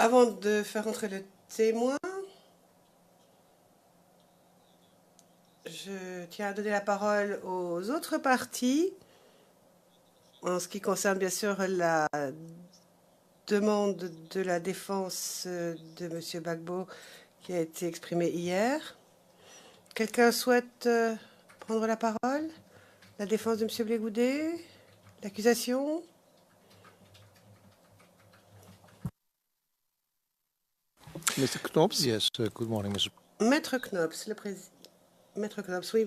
Avant de faire entrer le témoin, je tiens à donner la parole aux autres parties en ce qui concerne bien sûr la demande de la défense de M. Gbagbo qui a été exprimée hier. Quelqu'un souhaite prendre la parole? La défense de M. Blé Goudet? L'accusation? Mr. Knops, yes. Good morning, Mr. Maître Knops, le président. Maître Knops, oui.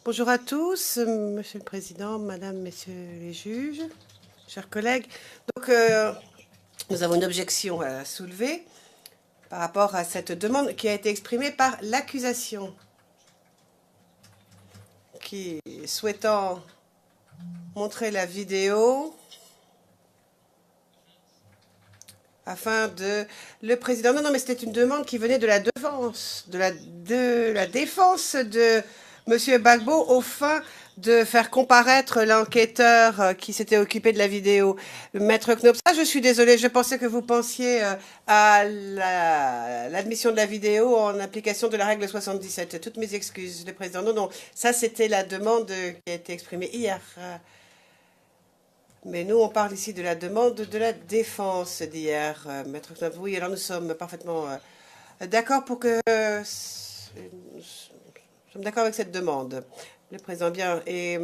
Bonjour à tous, Monsieur le Président, Madame, Messieurs les juges, chers collègues. Donc, nous avons une objection à soulever par rapport à cette demande qui a été exprimée par l'accusation, qui, souhaitant montrer la vidéo afin de... Le président... Non, mais c'était une demande qui venait de la défense, de la défense de Monsieur Gbagbo aux fins de faire comparaître l'enquêteur qui s'était occupé de la vidéo, le maître Knops. Ah, je suis désolée, je pensais que vous pensiez à l'admission de la vidéo en application de la règle 77. Toutes mes excuses, le président. Non, ça c'était la demande qui a été exprimée hier. Mais nous, on parle ici de la demande de la défense d'hier, maître Knops. Oui, alors nous sommes parfaitement d'accord pour que... nous sommes d'accord avec cette demande. Le président, bien. Et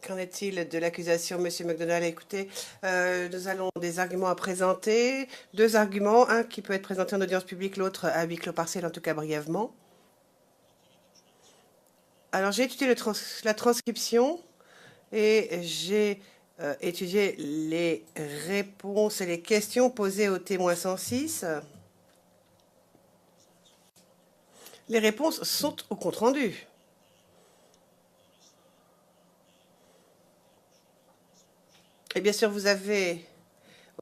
qu'en est-il de l'accusation, Monsieur McDonald? Écoutez, nous allons des arguments à présenter. Deux arguments. Un qui peut être présenté en audience publique, l'autre à huis clos partiel, en tout cas brièvement. Alors, j'ai étudié la transcription et j'ai étudié les réponses et les questions posées au témoin 106. Les réponses sont au compte-rendu. Et bien sûr, vous avez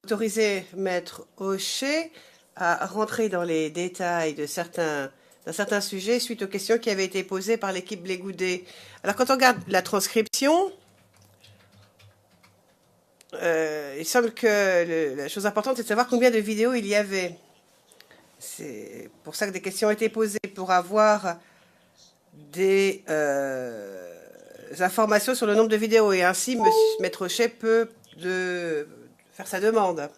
autorisé Maître Hochet à rentrer dans les détails d'un certain sujet suite aux questions qui avaient été posées par l'équipe Blé Goudet. Alors, quand on regarde la transcription, il semble que la chose importante, c'est de savoir combien de vidéos il y avait. C'est pour ça que des questions ont été posées, pour avoir des informations sur le nombre de vidéos. Et ainsi, Maître Hochet peut faire sa demande.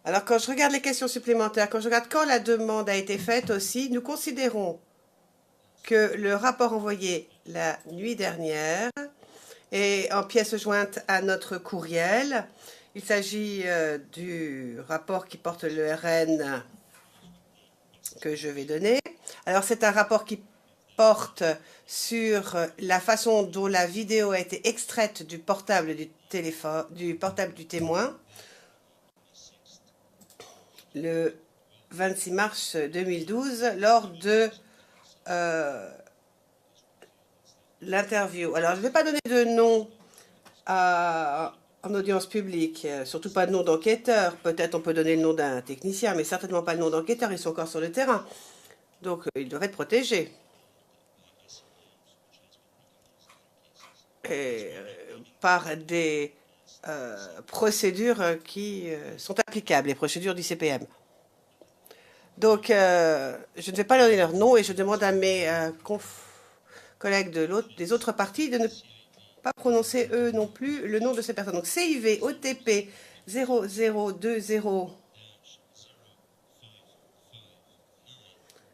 Alors, quand je regarde les questions supplémentaires, quand je regarde quand la demande a été faite aussi, nous considérons que le rapport envoyé la nuit dernière est en pièce jointe à notre courriel. Il s'agit du rapport qui porte le RN que je vais donner. Alors, c'est un rapport qui porte sur la façon dont la vidéo a été extraite du portable du portable du témoin le 26 mars 2012 lors de l'interview. Alors, je ne vais pas donner de nom en audience publique, surtout pas de nom d'enquêteur. Peut-être on peut donner le nom d'un technicien, mais certainement pas le nom d'enquêteur. Ils sont encore sur le terrain. Donc, ils doivent être protégés. Et, par des procédures qui sont applicables, les procédures du CPM. Donc, je ne vais pas donner leur nom et je demande à mes collègues des autres parties de ne pas prononcer eux non plus le nom de ces personnes. Donc, CIV OTP 0020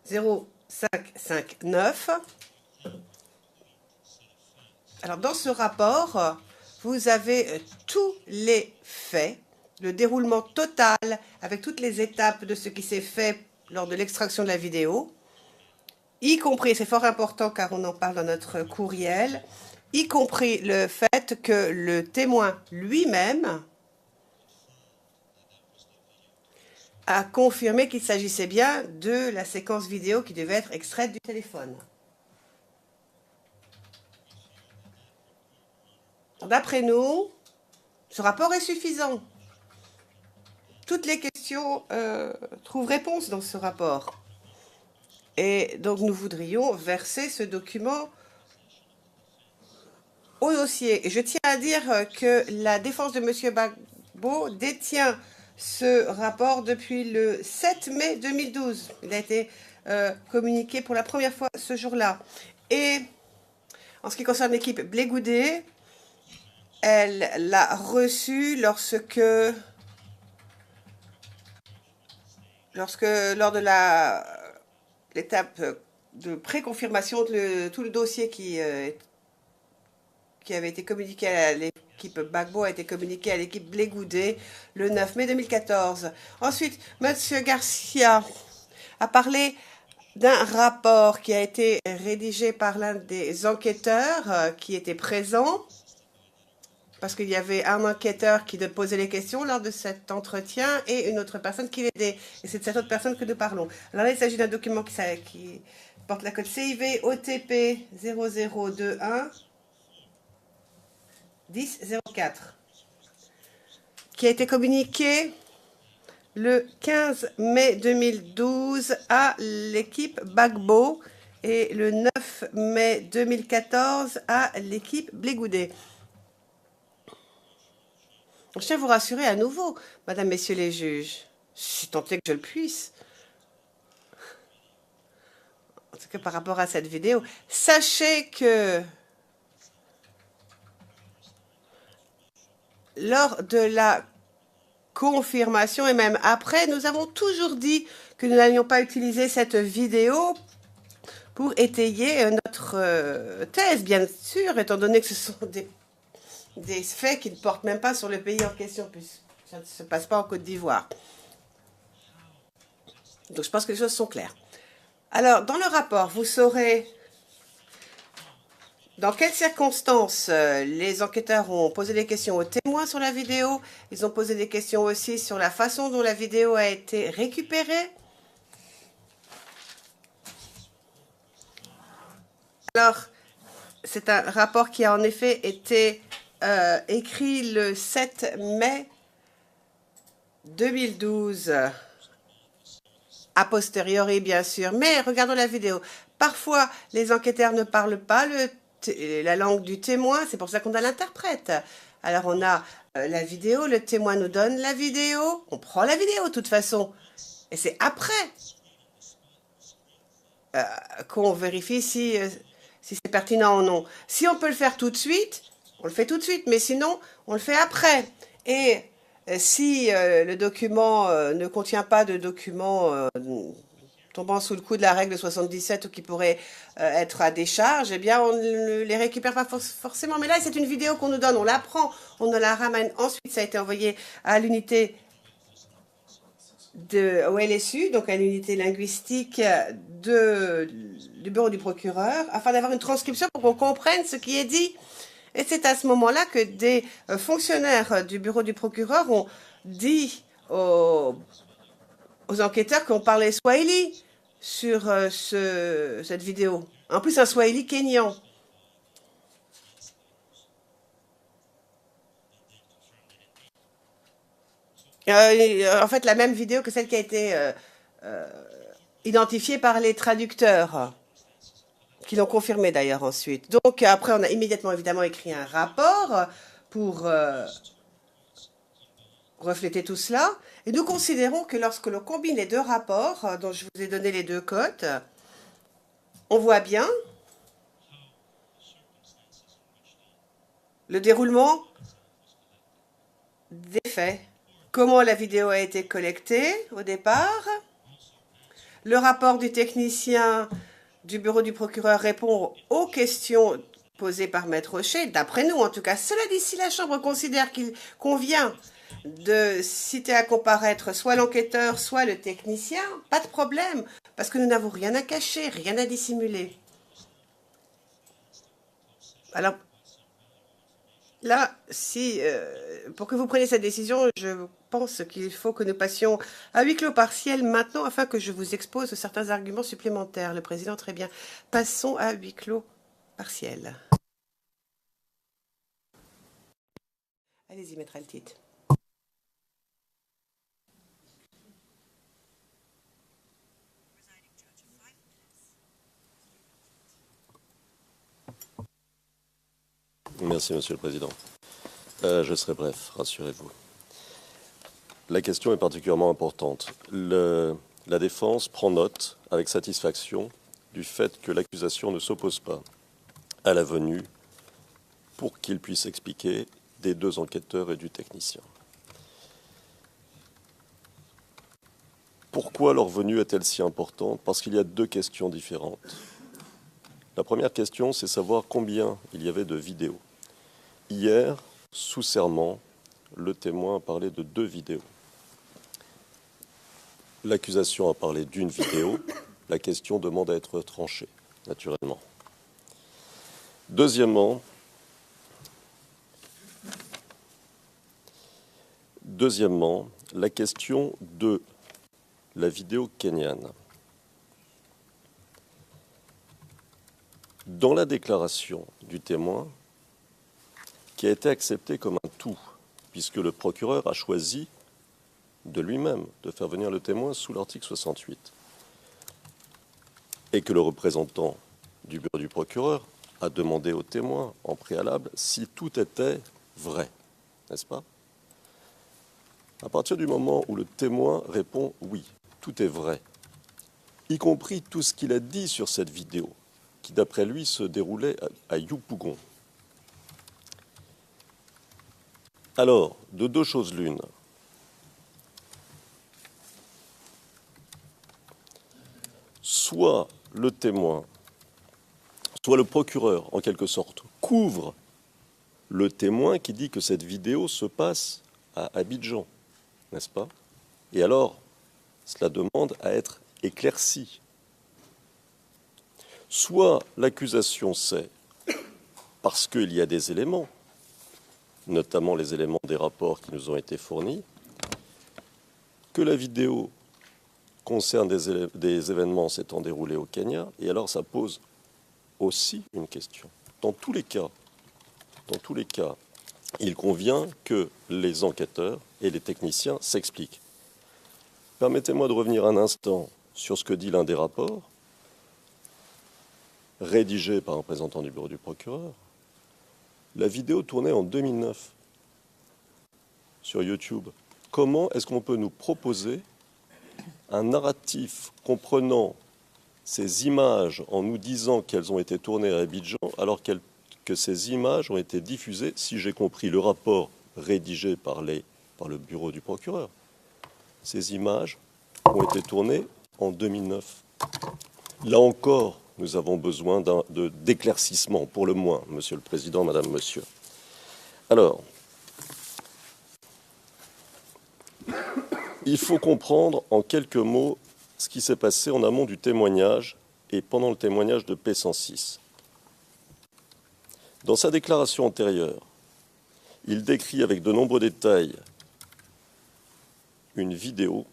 0559. Alors, dans ce rapport, vous avez tous les faits, le déroulement total avec toutes les étapes de ce qui s'est fait lors de l'extraction de la vidéo, y compris, c'est fort important car on en parle dans notre courriel, y compris le fait que le témoin lui-même a confirmé qu'il s'agissait bien de la séquence vidéo qui devait être extraite du téléphone. D'après nous, ce rapport est suffisant. Toutes les questions trouvent réponse dans ce rapport. Et donc, nous voudrions verser ce document au dossier. Et je tiens à dire que la défense de M. Gbagbo détient ce rapport depuis le 7 mai 2012. Il a été communiqué pour la première fois ce jour-là. Et en ce qui concerne l'équipe Blé Goudet, elle l'a reçu lorsque lors de l'étape de préconfirmation, tout le dossier qui avait été communiqué à l'équipe Gbagbo a été communiqué à l'équipe Blé Goudet le 9 mai 2014. Ensuite, M. Garcia a parlé d'un rapport qui a été rédigé par l'un des enquêteurs qui était présent, parce qu'il y avait un enquêteur qui posait les questions lors de cet entretien et une autre personne qui l'aidait. Et c'est de cette autre personne que nous parlons. Alors là, il s'agit d'un document qui porte la code CIV OTP 0021 1004, qui a été communiqué le 15 mai 2012 à l'équipe Gbagbo et le 9 mai 2014 à l'équipe Blé Goudet. Je tiens à vous rassurer à nouveau, Madame, Messieurs les juges, si tant est que je le puisse, en tout cas par rapport à cette vidéo, sachez que lors de la confirmation et même après, nous avons toujours dit que nous n'allions pas utiliser cette vidéo pour étayer notre thèse, bien sûr, étant donné que ce sont des faits qui ne portent même pas sur le pays en question, puisque ça ne se passe pas en Côte d'Ivoire. Donc je pense que les choses sont claires. Alors, dans le rapport, vous saurez dans quelles circonstances les enquêteurs ont posé des questions aux témoins sur la vidéo. Ils ont posé des questions aussi sur la façon dont la vidéo a été récupérée. Alors, c'est un rapport qui a en effet été écrit le 7 mai 2012, a posteriori bien sûr, mais regardons la vidéo. Parfois, les enquêteurs ne parlent pas la langue du témoin, c'est pour ça qu'on a l'interprète. Alors on a la vidéo, le témoin nous donne la vidéo, on prend la vidéo de toute façon, et c'est après qu'on vérifie si c'est pertinent ou non. Si on peut le faire tout de suite, on le fait tout de suite, mais sinon, on le fait après. Et si le document ne contient pas de document tombant sous le coup de la règle 77 ou qui pourrait être à décharge, eh bien, on ne les récupère pas forcément. Mais là, c'est une vidéo qu'on nous donne, on la prend, on ne la ramène. Ensuite, ça a été envoyé à l'unité au LSU, donc à l'unité linguistique du bureau du procureur, afin d'avoir une transcription pour qu'on comprenne ce qui est dit. Et c'est à ce moment-là que des fonctionnaires du bureau du procureur ont dit aux enquêteurs qu'on parlait swahili sur cette vidéo. En plus, un swahili kényan. En fait, la même vidéo que celle qui a été identifiée par les traducteurs, qui l'ont confirmé d'ailleurs ensuite. Donc après, on a immédiatement évidemment écrit un rapport pour refléter tout cela. Et nous considérons que lorsque l'on combine les deux rapports, dont je vous ai donné les deux cotes, on voit bien le déroulement des faits. Comment la vidéo a été collectée au départ. Le rapport du technicien du bureau du procureur répond aux questions posées par Maître Rocher, d'après nous en tout cas. Cela dit, si la Chambre considère qu'il convient de citer à comparaître soit l'enquêteur, soit le technicien, pas de problème, parce que nous n'avons rien à cacher, rien à dissimuler. Alors, là, pour que vous preniez cette décision, je pense qu'il faut que nous passions à huis clos partiel maintenant afin que je vous expose certains arguments supplémentaires. Le président, très bien. Passons à huis clos partiel. Allez-y, maître Altit. Merci, Monsieur le Président. Je serai bref, rassurez-vous. La question est particulièrement importante. La défense prend note avec satisfaction du fait que l'accusation ne s'oppose pas à la venue pour qu'il puisse expliquer des deux enquêteurs et du technicien. Pourquoi leur venue est-elle si importante? Parce qu'il y a deux questions différentes. La première question, c'est savoir combien il y avait de vidéos. Hier, sous serment, le témoin a parlé de 2 vidéos. L'accusation a parlé d'une vidéo. La question demande à être tranchée, naturellement. Deuxièmement, la question de la vidéo kenyane. Dans la déclaration du témoin, qui a été acceptée comme un tout, puisque le procureur a choisi de lui-même de faire venir le témoin sous l'article 68, et que le représentant du bureau du procureur a demandé au témoin en préalable si tout était vrai, n'est-ce pas? À partir du moment où le témoin répond « oui, tout est vrai », y compris tout ce qu'il a dit sur cette vidéo, qui d'après lui se déroulait à Yopougon. Alors, de 2 choses l'une. Soit le témoin, soit le procureur, en quelque sorte, couvre le témoin qui dit que cette vidéo se passe à Abidjan, n'est-ce pas? Et alors, cela demande à être éclairci. Soit l'accusation sait, parce qu'il y a des éléments, notamment les éléments des rapports qui nous ont été fournis, que la vidéo concerne des événements s'étant déroulés au Kenya, et alors ça pose aussi une question. Dans tous les cas, il convient que les enquêteurs et les techniciens s'expliquent. Permettez-moi de revenir un instant sur ce que dit l'un des rapports, rédigé par un représentant du bureau du procureur. La vidéo tournée en 2009 sur YouTube. Comment est-ce qu'on peut nous proposer un narratif comprenant ces images en nous disant qu'elles ont été tournées à Abidjan alors que ces images ont été diffusées, si j'ai compris le rapport rédigé par le bureau du procureur, ces images ont été tournées en 2009. Là encore, nous avons besoin d'éclaircissement, pour le moins, Monsieur le Président, Madame, Monsieur. Alors, il faut comprendre en quelques mots ce qui s'est passé en amont du témoignage et pendant le témoignage de P106. Dans sa déclaration antérieure, il décrit avec de nombreux détails une vidéo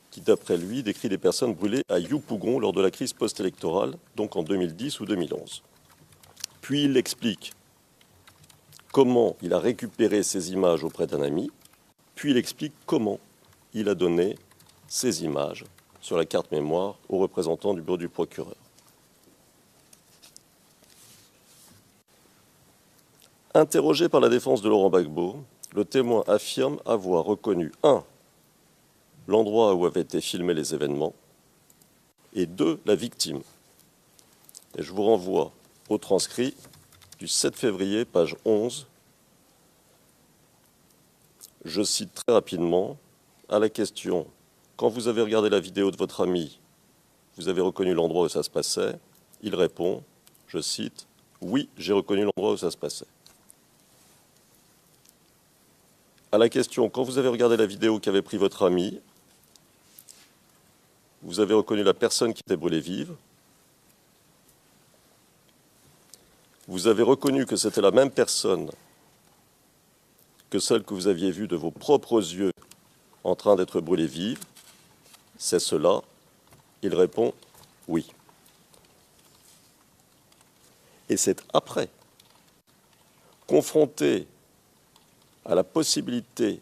qui, d'après lui, décrit des personnes brûlées à Yopougon lors de la crise post-électorale, donc en 2010 ou 2011. Puis il explique comment il a récupéré ces images auprès d'un ami, puis il explique comment il a donné ces images sur la carte mémoire aux représentants du bureau du procureur. Interrogé par la défense de Laurent Gbagbo, le témoin affirme avoir reconnu 1. L'endroit où avaient été filmés les événements, et 2. La victime. Et je vous renvoie au transcrit du 7 février, page 11. Je cite très rapidement, à la question « Quand vous avez regardé la vidéo de votre ami, vous avez reconnu l'endroit où ça se passait ?» Il répond, je cite, « Oui, j'ai reconnu l'endroit où ça se passait. » À la question « Quand vous avez regardé la vidéo qu'avait pris votre ami, vous avez reconnu la personne qui était brûlée vive. Vous avez reconnu que c'était la même personne que celle que vous aviez vue de vos propres yeux en train d'être brûlée vive. C'est cela. Il répond oui. Et c'est après, confronté à la possibilité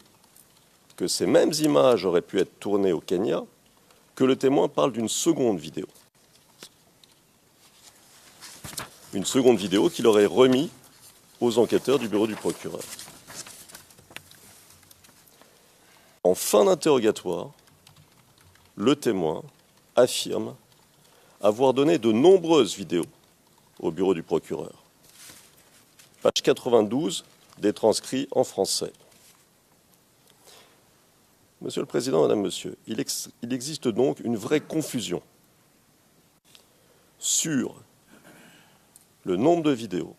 que ces mêmes images auraient pu être tournées au Kenya, que le témoin parle d'une seconde vidéo. Une seconde vidéo qu'il aurait remis aux enquêteurs du bureau du procureur. En fin d'interrogatoire, le témoin affirme avoir donné de nombreuses vidéos au bureau du procureur. Page 92 des transcrits en français. Monsieur le Président, Madame, Monsieur, il existe donc une vraie confusion sur le nombre de vidéos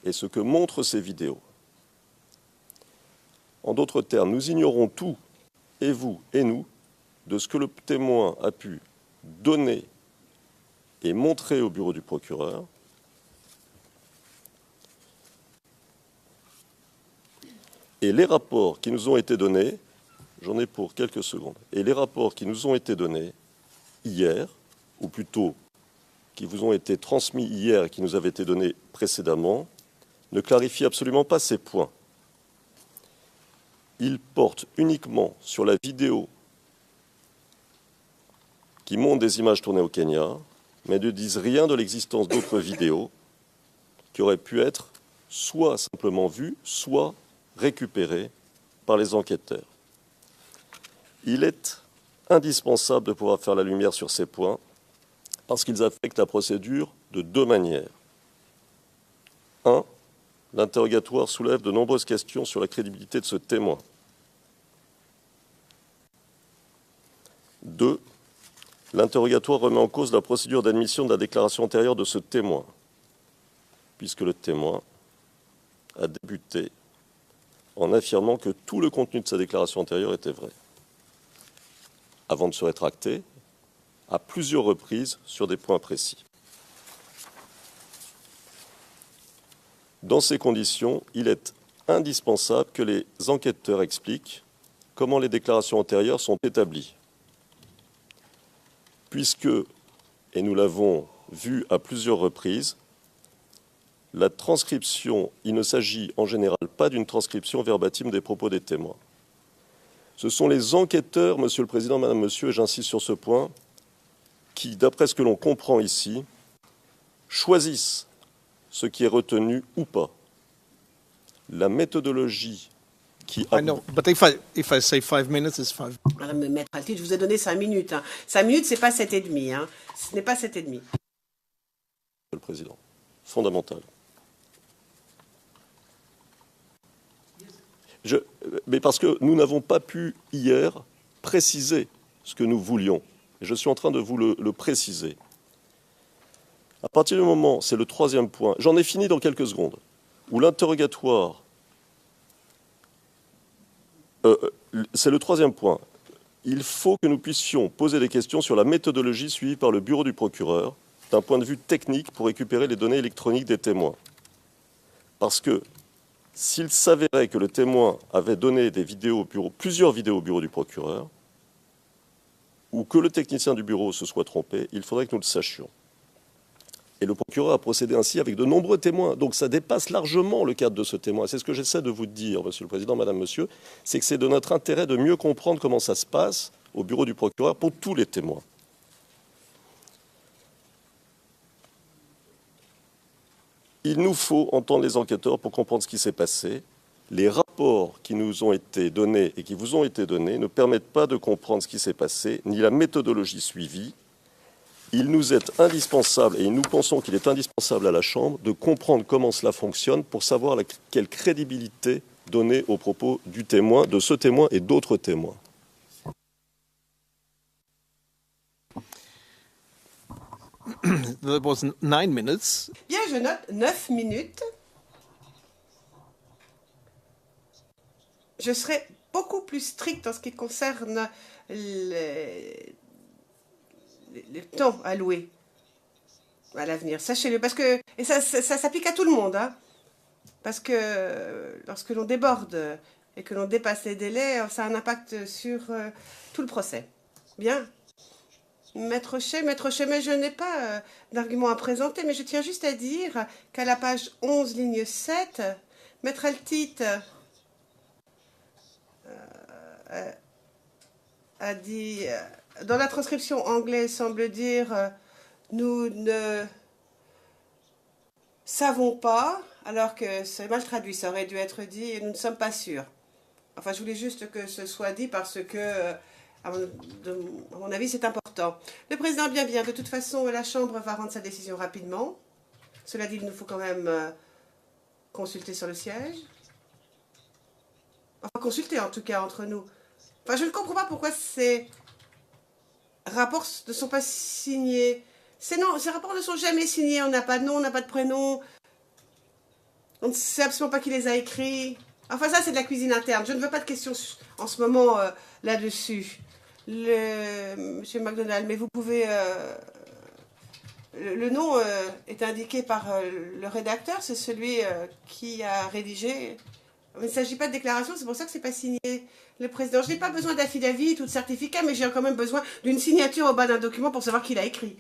et ce que montrent ces vidéos. En d'autres termes, nous ignorons tout, et vous et nous, de ce que le témoin a pu donner et montrer au bureau du procureur. Et les rapports qui nous ont été donnés, j'en ai pour quelques secondes, et les rapports qui nous ont été donnés hier, ou plutôt qui vous ont été transmis hier et qui nous avaient été donnés précédemment, ne clarifient absolument pas ces points. Ils portent uniquement sur la vidéo qui montre des images tournées au Kenya, mais ne disent rien de l'existence d'autres vidéos qui auraient pu être soit simplement vues, soit récupérées par les enquêteurs. Il est indispensable de pouvoir faire la lumière sur ces points parce qu'ils affectent la procédure de deux manières. 1. L'interrogatoire soulève de nombreuses questions sur la crédibilité de ce témoin. 2. L'interrogatoire remet en cause la procédure d'admission de la déclaration antérieure de ce témoin, puisque le témoin a débuté en affirmant que tout le contenu de sa déclaration antérieure était vrai, avant de se rétracter à plusieurs reprises sur des points précis. Dans ces conditions, il est indispensable que les enquêteurs expliquent comment les déclarations antérieures sont établies. Puisque, et nous l'avons vu à plusieurs reprises, la transcription, il ne s'agit en général pas d'une transcription verbatim des propos des témoins. Ce sont les enquêteurs, Monsieur le Président, Madame, Monsieur, et j'insiste sur ce point, qui, d'après ce que l'on comprend ici, choisissent ce qui est retenu ou pas. La méthodologie qui... I know, but if I say 5 minutes, it's 5. Madame Maître Altit, je vous ai donné 5 minutes. 5 minutes, c'est pas 7,5. Ce n'est pas 7,5. Monsieur le Président, fondamental. Mais parce que nous n'avons pas pu hier préciser ce que nous voulions. Et je suis en train de vous le préciser. À partir du moment, c'est le troisième point, j'en ai fini dans quelques secondes, où l'interrogatoire, c'est le troisième point, il faut que nous puissions poser des questions sur la méthodologie suivie par le bureau du procureur d'un point de vue technique pour récupérer les données électroniques des témoins. Parce que s'il s'avérait que le témoin avait donné des vidéos au bureau, plusieurs vidéos au bureau du procureur, ou que le technicien du bureau se soit trompé, il faudrait que nous le sachions. Et le procureur a procédé ainsi avec de nombreux témoins. Donc ça dépasse largement le cadre de ce témoin. C'est ce que j'essaie de vous dire, Monsieur le Président, Madame, Monsieur, c'est que c'est de notre intérêt de mieux comprendre comment ça se passe au bureau du procureur pour tous les témoins. Il nous faut entendre les enquêteurs pour comprendre ce qui s'est passé. Les rapports qui nous ont été donnés et qui vous ont été donnés ne permettent pas de comprendre ce qui s'est passé, ni la méthodologie suivie. Il nous est indispensable, et nous pensons qu'il est indispensable à la Chambre, de comprendre comment cela fonctionne pour savoir quelle crédibilité donner aux propos du témoin, de ce témoin et d'autres témoins. That was 9 minutes. Bien, je note 9 minutes. Je serai beaucoup plus strict en ce qui concerne le temps alloué à l'avenir. Sachez-le, parce que, et ça s'applique à tout le monde, hein, parce que lorsque l'on déborde et que l'on dépasse les délais, ça a un impact sur tout le procès. Bien. Maître Chaix, mais je n'ai pas d'argument à présenter, mais je tiens juste à dire qu'à la page 11, ligne 7, Maître Altit a dit, dans la transcription anglaise semble dire nous ne savons pas, alors que c'est mal traduit, ça aurait dû être dit, et nous ne sommes pas sûrs. Enfin, je voulais juste que ce soit dit parce que, à mon avis, c'est important. Le président, bien, bien. De toute façon, la Chambre va rendre sa décision rapidement. Cela dit, il nous faut quand même consulter sur le siège. Enfin, consulter en tout cas entre nous. Enfin, je ne comprends pas pourquoi ces rapports ne sont pas signés. Ces rapports ne sont jamais signés. On n'a pas de nom, on n'a pas de prénom. On ne sait absolument pas qui les a écrits. Enfin, ça, c'est de la cuisine interne. Je ne veux pas de questions en ce moment là-dessus. Monsieur McDonald, mais vous pouvez... le nom est indiqué par le rédacteur, c'est celui qui a rédigé. Mais il ne s'agit pas de déclaration, c'est pour ça que ce n'est pas signé. Le président, je n'ai pas besoin d'affidavit ou de certificat, mais j'ai quand même besoin d'une signature au bas d'un document pour savoir qui l'a écrit.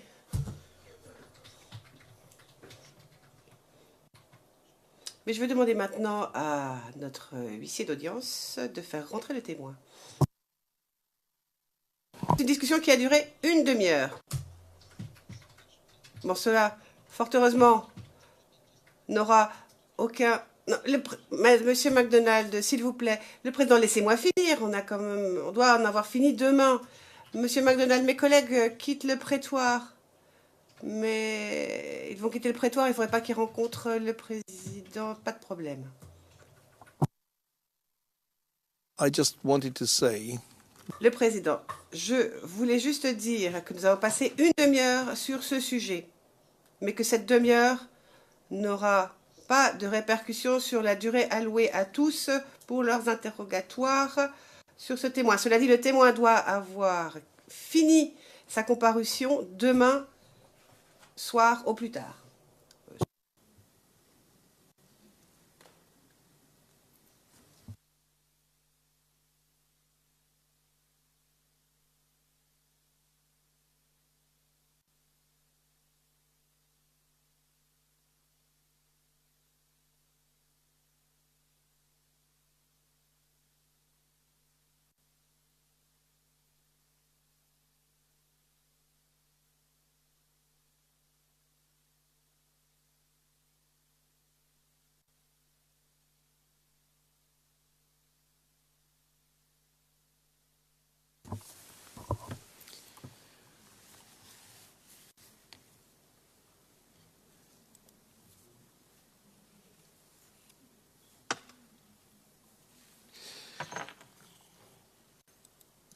Mais je vais demander maintenant à notre huissier d'audience de faire rentrer le témoin. C'est une discussion qui a duré une demi-heure. Bon, cela, fort heureusement, n'aura aucun... Non, Monsieur McDonald, s'il vous plaît, le président, laissez-moi finir. On doit en avoir fini demain. Monsieur McDonald, mes collègues quittent le prétoire. Mais ils vont quitter le prétoire, il ne faudrait pas qu'ils rencontrent le président. Pas de problème. I just wanted to say Le président, je voulais juste dire que nous avons passé une demi-heure sur ce sujet, mais que cette demi-heure n'aura pas de répercussions sur la durée allouée à tous pour leurs interrogatoires sur ce témoin. Cela dit, le témoin doit avoir fini sa comparution demain soir au plus tard.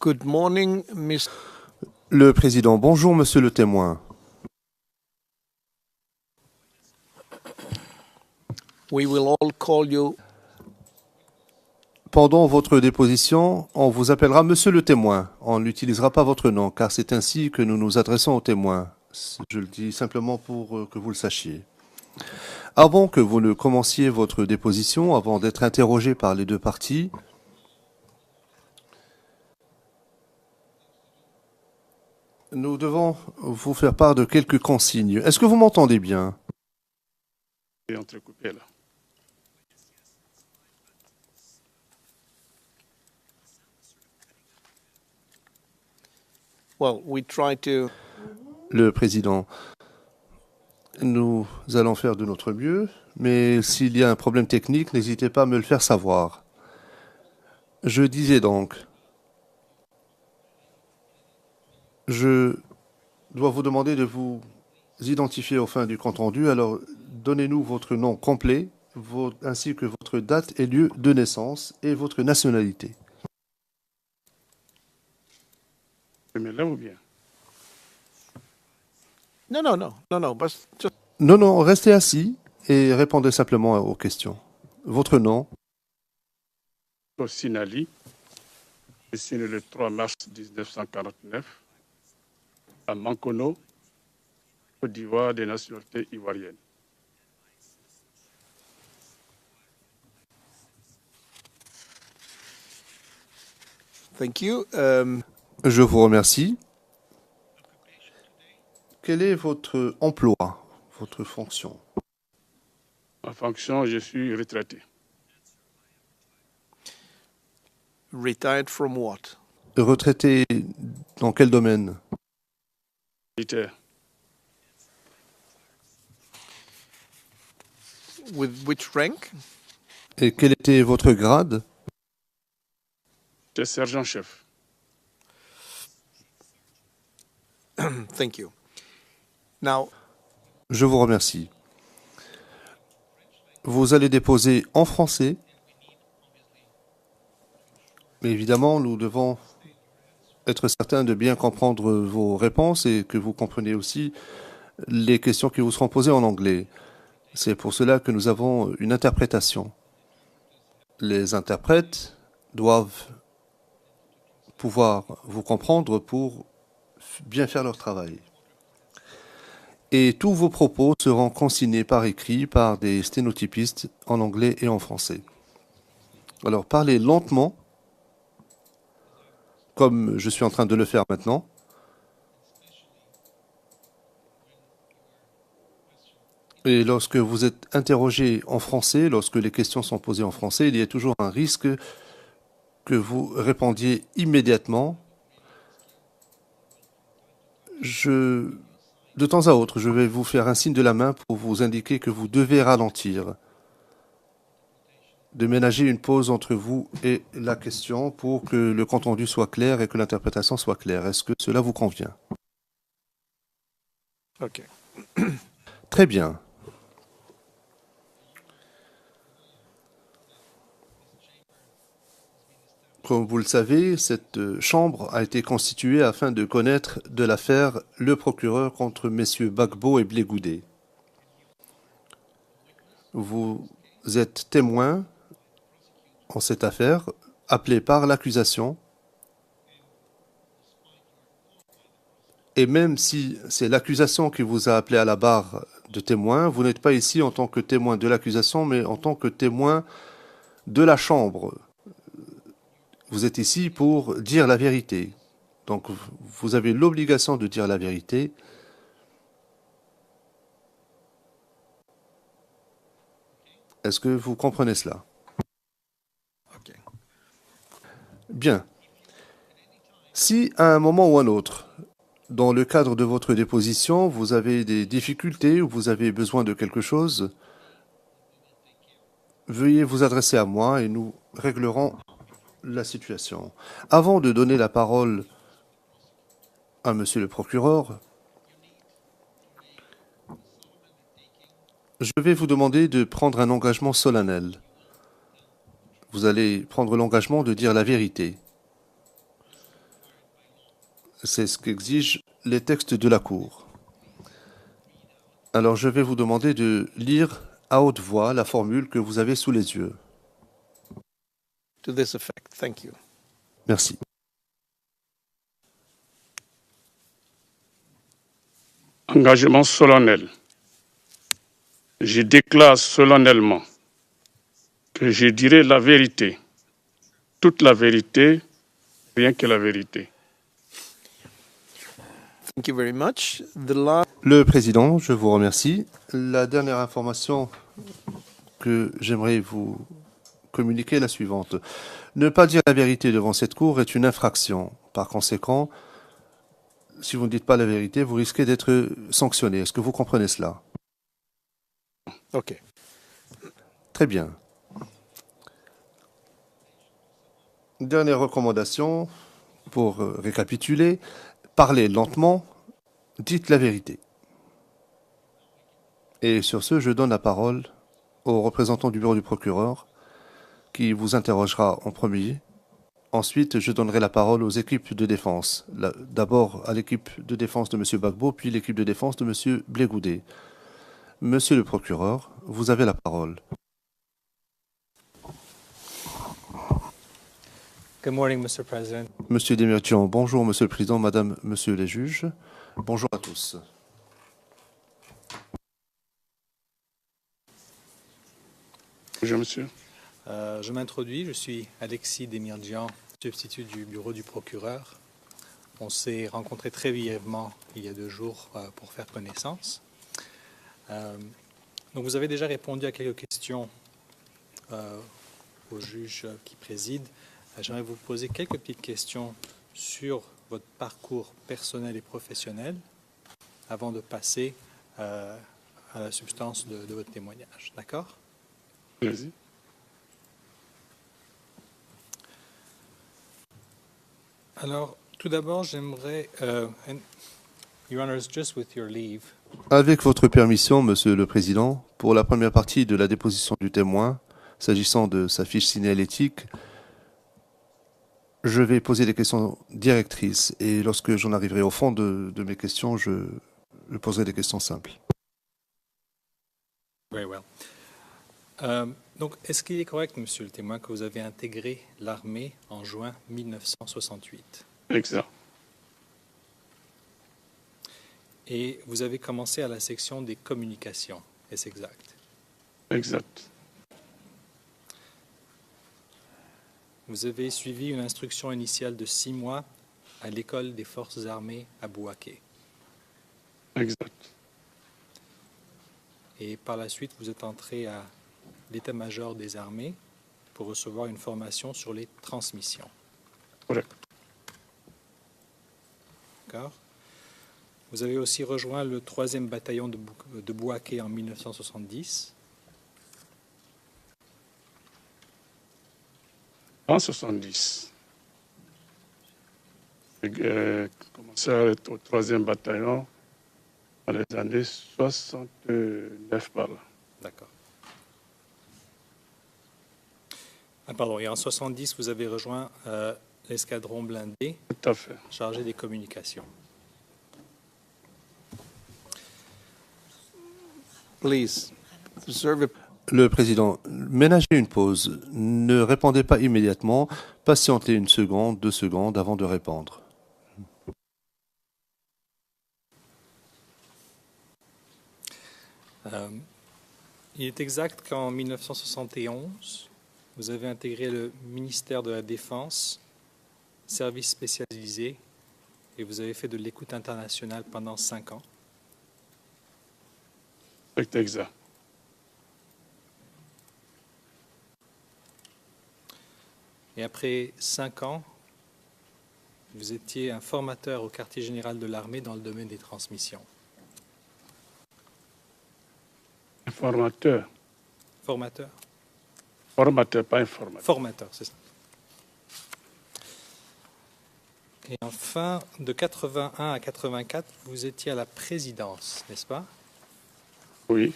good morning, Miss. Le président, bonjour monsieur le témoin. We will all call you. Pendant votre déposition, on vous appellera monsieur le témoin. On n'utilisera pas votre nom, car c'est ainsi que nous nous adressons aux témoins. Je le dis simplement pour que vous le sachiez. Avant que vous ne commenciez votre déposition, avant d'être interrogé par les deux parties, nous devons vous faire part de quelques consignes. Est-ce que vous m'entendez bien? Entrecoupé là. Well, we try to. Le président, nous allons faire de notre mieux, mais s'il y a un problème technique, n'hésitez pas à me le faire savoir. Je disais donc, je dois vous demander de vous identifier au fin du compte rendu. Alors, donnez-nous votre nom complet, ainsi que votre date et lieu de naissance et votre nationalité. Je me lève ou bien? No, but just Non, restez assis et répondez simplement aux questions. Votre nom, Sinali, je suis né le 3 mars 1949 à Mankono, Côte d'Ivoire, des nationalités ivoiriennes. thank you. je vous remercie. Quel est votre emploi, votre fonction? En fonction, je suis retraité. Retired from what? Retraité dans quel domaine? Militaire. With which rank? Et quel était votre grade? J'étais sergent-chef. Thank you. Now, Je vous remercie. Vous allez déposer en français. Mais évidemment, nous devons être certains de bien comprendre vos réponses et que vous compreniez aussi les questions qui vous seront posées en anglais. C'est pour cela que nous avons une interprétation. Les interprètes doivent pouvoir vous comprendre pour bien faire leur travail. Et tous vos propos seront consignés par écrit par des sténotypistes en anglais et en français. Alors parlez lentement, comme je suis en train de le faire maintenant. Et lorsque vous êtes interrogé en français, lorsque les questions sont posées en français, il y a toujours un risque que vous répondiez immédiatement. De temps à autre, je vais vous faire un signe de la main pour vous indiquer que vous devez ralentir, de ménager une pause entre vous et la question pour que le compte-rendu soit clair et que l'interprétation soit claire. Est-ce que cela vous convient? okay. Très bien. Comme vous le savez, cette chambre a été constituée afin de connaître de l'affaire le procureur contre messieurs Gbagbo et Blé Goudé. Vous êtes témoin en cette affaire, appelé par l'accusation. Et même si c'est l'accusation qui vous a appelé à la barre de témoin, vous n'êtes pas ici en tant que témoin de l'accusation, mais en tant que témoin de la chambre. Vous êtes ici pour dire la vérité. Donc, vous avez l'obligation de dire la vérité. Est-ce que vous comprenez cela? Okay. Bien. Si à un moment ou un autre, dans le cadre de votre déposition, vous avez des difficultés ou vous avez besoin de quelque chose, veuillez vous adresser à moi et nous réglerons la situation. Avant de donner la parole à monsieur le procureur, je vais vous demander de prendre un engagement solennel. Vous allez prendre l'engagement de dire la vérité. C'est ce qu'exigent les textes de la Cour. Alors je vais vous demander de lire à haute voix la formule que vous avez sous les yeux. To this effect, thank you. Merci. Engagement solennel. Je déclare solennellement que je dirai la vérité, toute la vérité, rien que la vérité. Thank you very much. The last Le Président, je vous remercie. La dernière information que j'aimerais vous communiquer est la suivante. Ne pas dire la vérité devant cette Cour est une infraction. Par conséquent, si vous ne dites pas la vérité, vous risquez d'être sanctionné. Est-ce que vous comprenez cela? Okay. Très bien. Dernière recommandation, pour récapituler, parlez lentement, dites la vérité. Et sur ce, je donne la parole au représentant du bureau du procureur qui vous interrogera en premier. Ensuite, je donnerai la parole aux équipes de défense. D'abord à l'équipe de défense de M. Gbagbo, puis l'équipe de défense de M. Blé Goudé. Monsieur le procureur, vous avez la parole. Good morning, Mr. President. Monsieur Demirjian, bonjour Monsieur le Président, Madame, Monsieur les juges. Bonjour à tous. Bonjour, monsieur. Je m'introduis, je suis Alexis Demirjian, substitut du bureau du procureur. On s'est rencontrés très brièvement il y a 2 jours pour faire connaissance. Donc vous avez déjà répondu à quelques questions au juge qui préside. J'aimerais vous poser quelques petites questions sur votre parcours personnel et professionnel avant de passer à la substance de votre témoignage. D'accord? Vas-y. Alors, tout d'abord, j'aimerais, and Your Honors, just with your leave, Avec votre permission, Monsieur le Président, pour la première partie de la déposition du témoin, s'agissant de sa fiche signalétique, je vais poser des questions directrices et lorsque j'en arriverai au fond de mes questions, je poserai des questions simples. very well. Donc, est-ce qu'il est correct, Monsieur le témoin, que vous avez intégré l'armée en juin 1968 Exact. et vous avez commencé à la section des communications, est-ce exact? Exact. Vous avez suivi une instruction initiale de 6 mois à l'école des forces armées à Bouaké. Exact. Et par la suite, vous êtes entré à l'état-major des armées pour recevoir une formation sur les transmissions. Correct. D'accord. Vous avez aussi rejoint le 3e bataillon de Bouaké en 1970. En 70, j'ai commencé à être au 3e bataillon dans les années 69 par là. D'accord. Ah, pardon, et en 70, vous avez rejoint l'escadron blindé Tout à fait. chargé des communications. Please, observe. Le Président, ménagez une pause. Ne répondez pas immédiatement. Patientez une seconde, 2 secondes avant de répondre. Il est exact qu'en 1971, vous avez intégré le ministère de la Défense, service spécialisé, et vous avez fait de l'écoute internationale pendant 5 ans. C'est exact. Et après 5 ans, vous étiez un formateur au quartier général de l'armée dans le domaine des transmissions. Informateur. Formateur? Formateur, pas informateur. Formateur, c'est ça. Et enfin, de 81 à 84, vous étiez à la présidence, n'est-ce pas? Oui.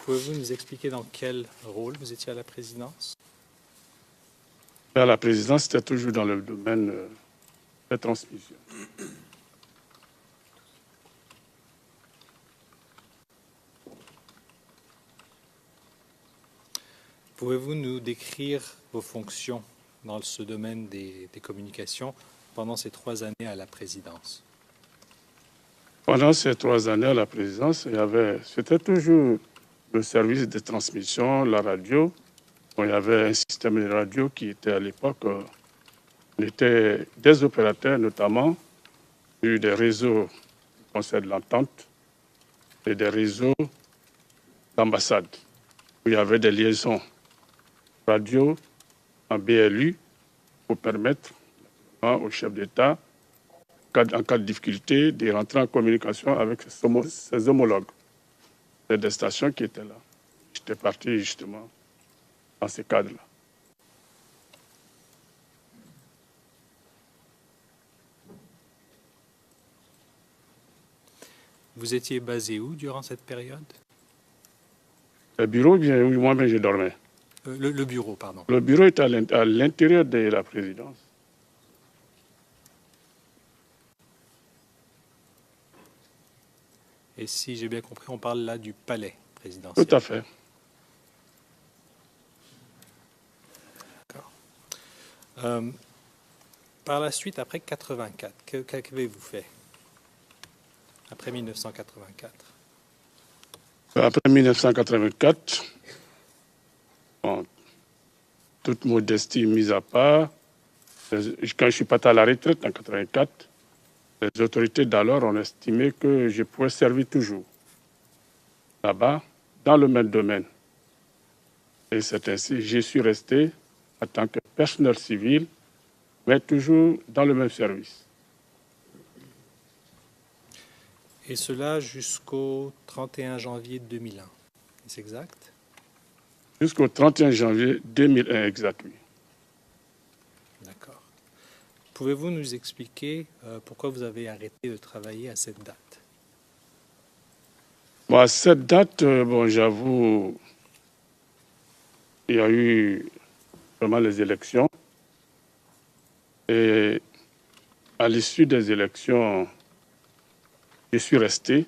Pouvez-vous nous expliquer dans quel rôle vous étiez à la présidence? À la présidence, c'était toujours dans le domaine des transmissions. Pouvez-vous nous décrire vos fonctions dans ce domaine des communications pendant ces 3 années à la présidence? Pendant ces 3 années à la présidence, c'était toujours le service de transmission, la radio. Bon, il y avait un système de radio qui était à l'époque, on était des opérateurs notamment, eu des réseaux du Conseil de l'Entente et des réseaux d'ambassade, où il y avait des liaisons radio en BLU pour permettre au chef d'État, en cas de difficulté, de rentrer en communication avec ses homologues. C'est des stations qui étaient là. J'étais parti justement dans ces cadres-là. Vous étiez basé où durant cette période? Le bureau, bien, oui, moi-même, je dormais. Le bureau, pardon. Le bureau était à l'intérieur de la présidence. Et si j'ai bien compris, on parle là du palais présidentiel. Tout à fait. D'accord. Par la suite, après 84, qu'avez-vous fait? Après 1984? Après 1984, bon, toute modestie mise à part, quand je suis parti à la retraite en 1984, les autorités d'alors ont estimé que je pouvais servir toujours là-bas, dans le même domaine. Et c'est ainsi, je suis resté en tant que personnel civil, mais toujours dans le même service. Et cela jusqu'au 31 janvier 2001. Est-ce exact? Jusqu'au 31 janvier 2001, exact, oui. D'accord. Pouvez-vous nous expliquer pourquoi vous avez arrêté de travailler à cette date? Bon, à cette date, bon, j'avoue, il y a eu vraiment les élections. Et à l'issue des élections, je suis resté.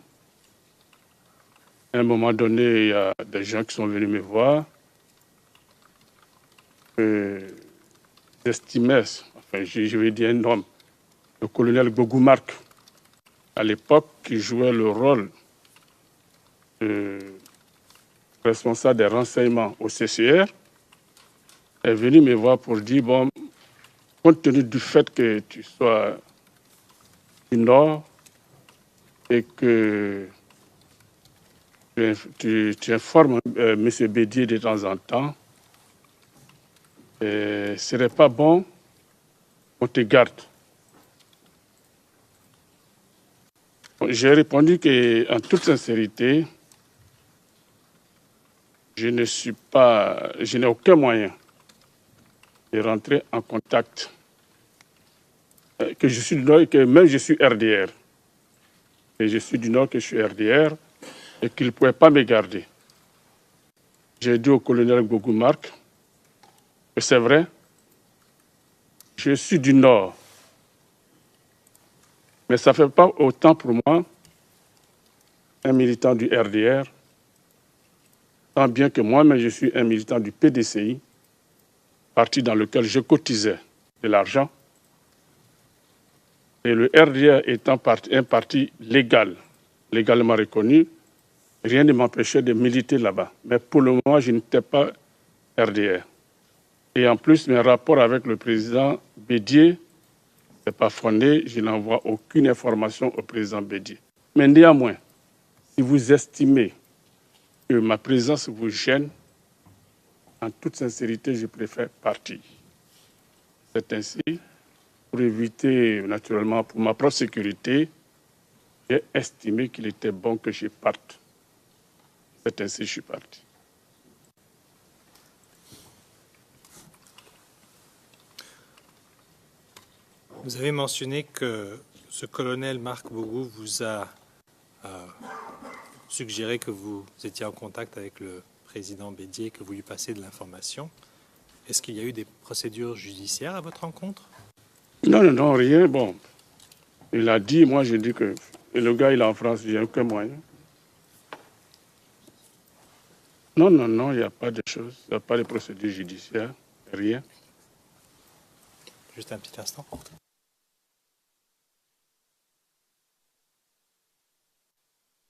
À un moment donné, il y a des gens qui sont venus me voir. J'estimais, enfin, je vais dire un homme, le colonel Gogoumark, à l'époque, qui jouait le rôle de responsable des renseignements au CCR, est venu me voir pour dire, bon, compte tenu du fait que tu sois du Nord et que tu informes M. Bédier de temps en temps, ce ne serait pas bon qu'on te garde. J'ai répondu qu'en toute sincérité, je n'ai aucun moyen de rentrer en contact, que je suis du Nord et que même je suis RDR. Et je suis du Nord, que je suis RDR, et qu'il ne pouvait pas me garder. J'ai dit au colonel Gogoumark que c'est vrai, je suis du Nord, mais ça ne fait pas autant pour moi, un militant du RDR, tant bien que moi-même je suis un militant du PDCI, parti dans lequel je cotisais de l'argent, et le RDR étant un parti légal, légalement reconnu, rien ne m'empêchait de militer là-bas. Mais pour le moment, je n'étais pas RDR. Et en plus, mes rapports avec le président Bédier, ce n'est pas fondé, je n'envoie aucune information au président Bédier. Mais néanmoins, si vous estimez que ma présence vous gêne, en toute sincérité, je préfère partir. C'est ainsi, pour éviter, naturellement, pour ma propre sécurité, j'ai estimé qu'il était bon que je parte. C'est ainsi que je suis parti. Vous avez mentionné que ce colonel Marc Bogou vous a suggéré que vous étiez en contact avec le président Bédier, que vous lui passiez de l'information. Est-ce qu'il y a eu des procédures judiciaires à votre rencontre? Non, rien. Bon, il a dit, moi j'ai dit que le gars il est en France, j'ai aucun moyen. Non, il n'y a pas de choses, il n'y a pas de procédure judiciaire, rien. Juste un petit instant.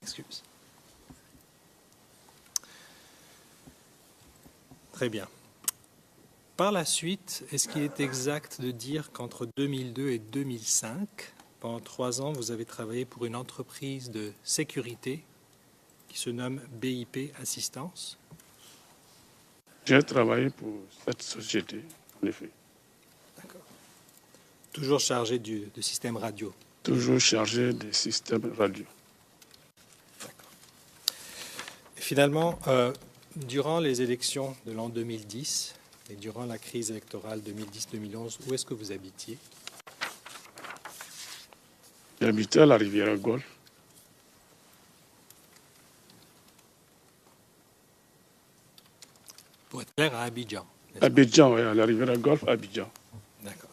Excuse. Très bien. Par la suite, est-ce qu'il est exact de dire qu'entre 2002 et 2005, pendant 3 ans, vous avez travaillé pour une entreprise de sécurité qui se nomme BIP Assistance? J'ai travaillé pour cette société, en effet. D'accord. Toujours chargé de système radio? Toujours chargé des systèmes radio. D'accord. Et finalement, durant les élections de l'an 2010 et durant la crise électorale 2010-2011, où est-ce que vous habitiez? J'habitais à la rivière Golfe. Pour être clair, à Abidjan. Abidjan, oui, à la rivière Golfe, Abidjan. D'accord.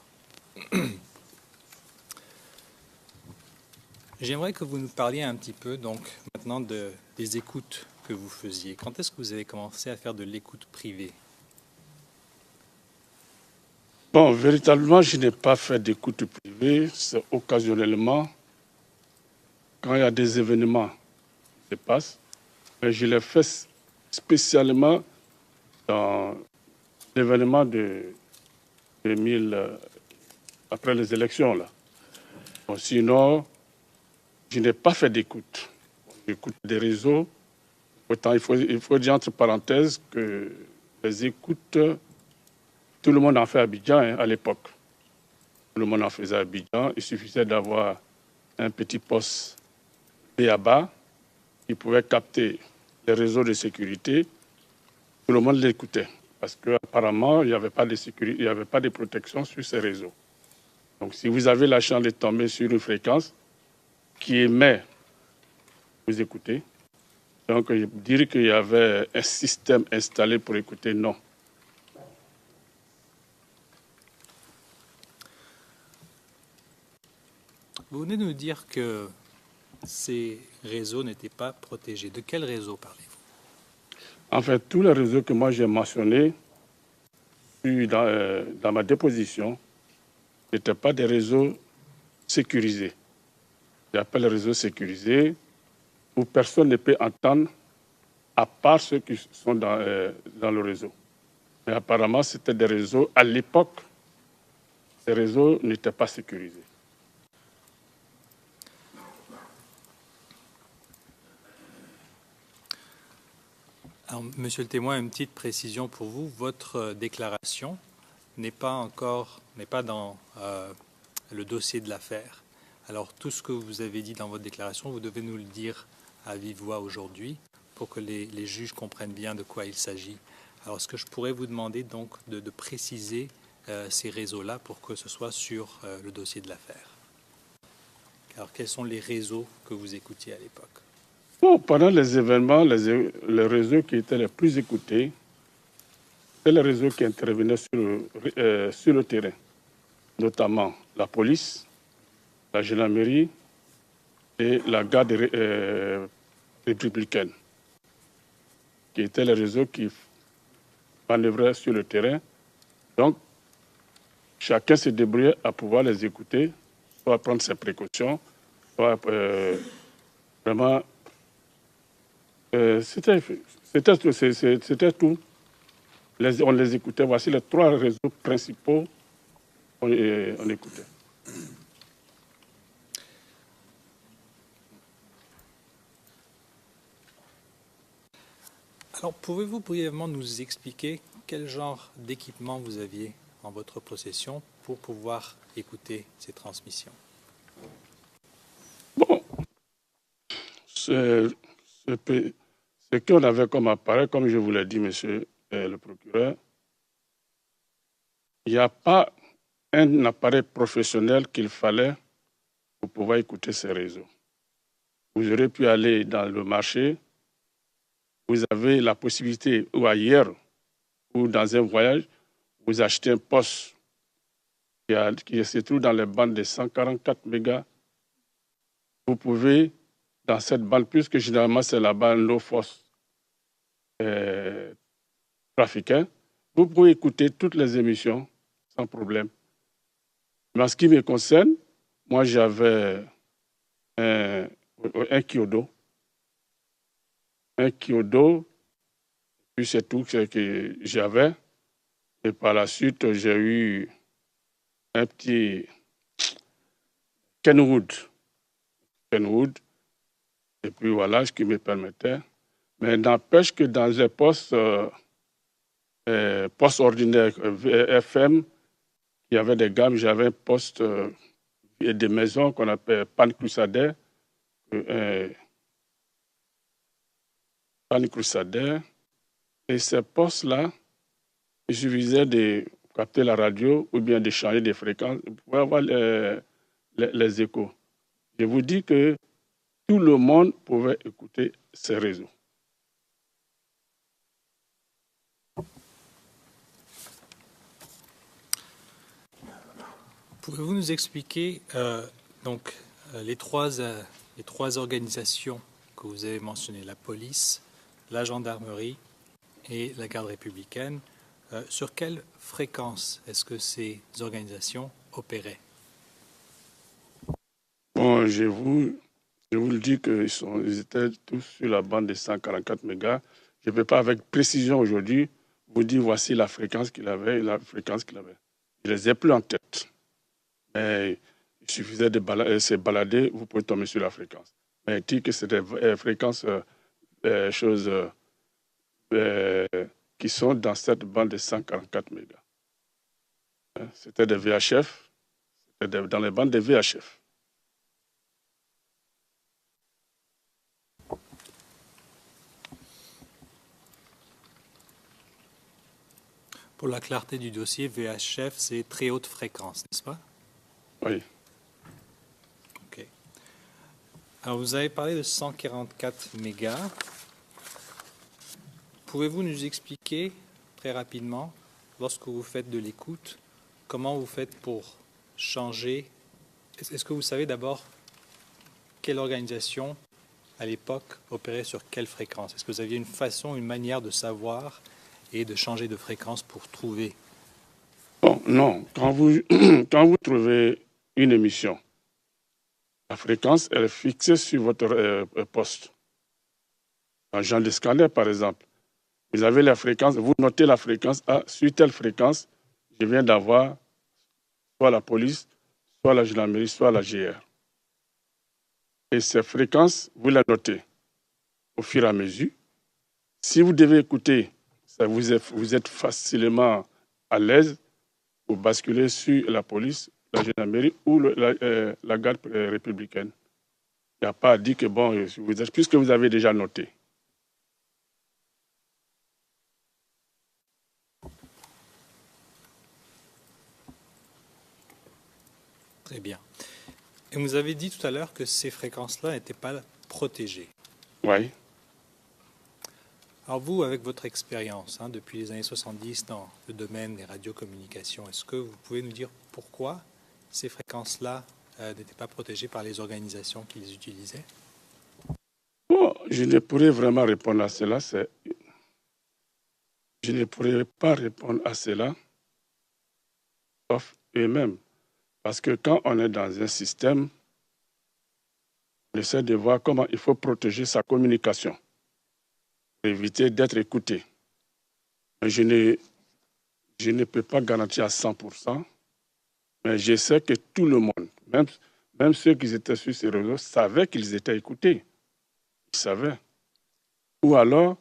J'aimerais que vous nous parliez un petit peu, donc, maintenant des écoutes que vous faisiez. Quand est-ce que vous avez commencé à faire de l'écoute privée? Bon, véritablement, je n'ai pas fait d'écoute privée. C'est occasionnellement, quand il y a des événements qui se passent. Mais je l'ai fait spécialement dans l'événement de 2000, après les élections, là. Bon, sinon, je n'ai pas fait d'écoute. J'écoute des réseaux. Pourtant, il faut dire entre parenthèses que les écoutes, tout le monde en fait à Abidjan, hein, à l'époque. Tout le monde en faisait à Abidjan. Il suffisait d'avoir un petit poste B.A.B.A. qui pouvait capter les réseaux de sécurité. Tout le monde l'écoutait parce qu'apparemment, il n'y avait pas de sécurité, il n'y avait pas de protection sur ces réseaux. Donc, si vous avez la chance de tomber sur une fréquence qui émet, vous écoutez. Donc, je dirais qu'il y avait un système installé pour écouter, non. Vous venez de nous dire que ces réseaux n'étaient pas protégés. De quel réseau parlez-vous? En fait, tous les réseaux que moi j'ai mentionnés dans ma déposition n'étaient pas des réseaux sécurisés. J'appelle les réseaux sécurisés où personne ne peut entendre à part ceux qui sont dans le réseau. Mais apparemment, c'était des réseaux, à l'époque, ces réseaux n'étaient pas sécurisés. Alors, monsieur le témoin, une petite précision pour vous. Votre déclaration n'est pas dans le dossier de l'affaire. Alors, tout ce que vous avez dit dans votre déclaration, vous devez nous le dire à vive voix aujourd'hui pour que les juges comprennent bien de quoi il s'agit. Alors, est-ce que je pourrais vous demander donc de préciser ces réseaux-là pour que ce soit sur le dossier de l'affaire? Alors, quels sont les réseaux que vous écoutiez à l'époque? Bon, pendant les événements, les réseaux qui étaient les plus écoutés, c'est les réseaux qui intervenaient sur le terrain, notamment la police, la gendarmerie et la garde républicaine, qui étaient les réseaux qui manœuvraient sur le terrain. Donc, chacun se débrouillait à pouvoir les écouter, soit prendre ses précautions, soit vraiment... C'était tout. On les écoutait. Voici les 3 réseaux principaux qu'on écoutait. Alors, pouvez-vous brièvement nous expliquer quel genre d'équipement vous aviez en votre possession pour pouvoir écouter ces transmissions? Bon, ce qu'on avait comme appareil, comme je vous l'ai dit, monsieur le procureur, il n'y a pas un appareil professionnel qu'il fallait pour pouvoir écouter ces réseaux. Vous aurez pu aller dans le marché, vous avez la possibilité, ou ailleurs, ou dans un voyage, vous achetez un poste qui se trouve dans les bandes de 144 mégas. Vous pouvez, dans cette bande, puisque généralement c'est la bande low force trafiquant, vous pouvez écouter toutes les émissions sans problème. Mais en ce qui me concerne, moi j'avais un Kyodo. Un Kyodo, puis c'est tout ce que j'avais. Et par la suite, j'ai eu un petit Kenwood. Et puis voilà ce qui me permettait. Mais n'empêche que dans un poste ordinaire FM, il y avait des gammes, j'avais un poste et des maisons qu'on appelle Pan Crusader. Pan Crusader. Et ces postes-là, il suffisait de capter la radio ou bien de changer de fréquence pour avoir les échos. Je vous dis que tout le monde pouvait écouter ces réseaux. Pouvez-vous nous expliquer les trois organisations que vous avez mentionnées, la police, la gendarmerie et la garde républicaine, sur quelle fréquence est-ce que ces organisations opéraient? Bon, je vous le dis qu'ils étaient tous sur la bande de 144 mégas. Je ne peux pas avec précision aujourd'hui vous dire voici la fréquence qu'il avait et la fréquence qu'il avait. Je ne les ai plus en tête. Mais il suffisait de se balader, vous pouvez tomber sur la fréquence. Mais dire que c'est des fréquences, qui sont dans cette bande de 144 mégas. C'était des VHF, c'était dans les bandes de VHF. Pour la clarté du dossier, VHF, c'est très haute fréquence, n'est-ce pas? Oui. OK. Alors, vous avez parlé de 144 mégas. Pouvez-vous nous expliquer très rapidement, lorsque vous faites de l'écoute, comment vous faites pour changer? Est-ce que vous savez d'abord quelle organisation, à l'époque, opérait sur quelle fréquence? Est-ce que vous aviez une façon, une manière de savoir et de changer de fréquence pour trouver? Bon, non. Quand vous, quand vous trouvez une émission, la fréquence, elle est fixée sur votre poste. Un genre de scanner, par exemple. Vous avez la fréquence, vous notez la fréquence. Ah, sur telle fréquence, je viens d'avoir soit la police, soit la gendarmerie, soit la GR. Et ces fréquences, vous la notez au fur et à mesure. Si vous devez écouter, vous êtes facilement à l'aise, vous basculez sur la police, la gendarmerie ou la garde républicaine. Il n'y a pas à dire que, bon, puisque vous avez déjà noté. Très bien. Et vous avez dit tout à l'heure que ces fréquences-là n'étaient pas protégées. Oui. Alors vous, avec votre expérience depuis les années 70 dans le domaine des radiocommunications, est-ce que vous pouvez nous dire pourquoi ces fréquences-là n'étaient pas protégées par les organisations qui les utilisaient? Bon, je ne pourrais vraiment répondre à cela. Je ne pourrais pas répondre à cela, sauf eux-mêmes. Parce que quand on est dans un système, on essaie de voir comment il faut protéger sa communication pour éviter d'être écouté. Mais je ne peux pas garantir à 100%, mais je sais que tout le monde, même ceux qui étaient sur ces réseaux, savaient qu'ils étaient écoutés. Ils savaient. Ou alors,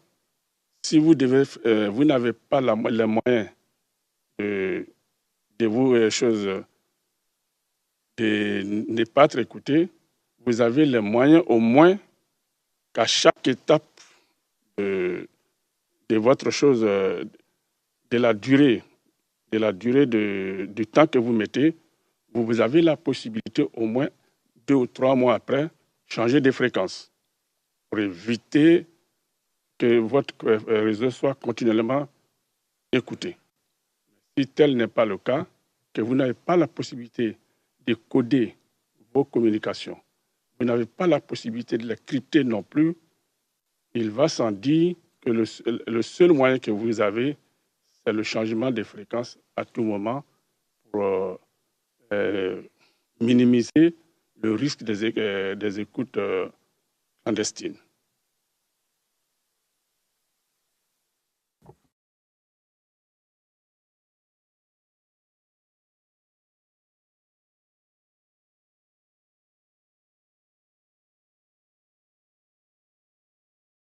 si vous n'avez pas les moyens de vous de ne pas être écouté, vous avez les moyens au moins qu'à chaque étape de votre chose, de la durée du temps que vous mettez, vous avez la possibilité au moins 2 ou 3 mois après changer de fréquence pour éviter que votre réseau soit continuellement écouté. Si tel n'est pas le cas, que vous n'avez pas la possibilité de coder vos communications, vous n'avez pas la possibilité de les crypter non plus, il va sans dire que le seul moyen que vous avez, c'est le changement de fréquence à tout moment pour minimiser le risque des écoutes clandestines.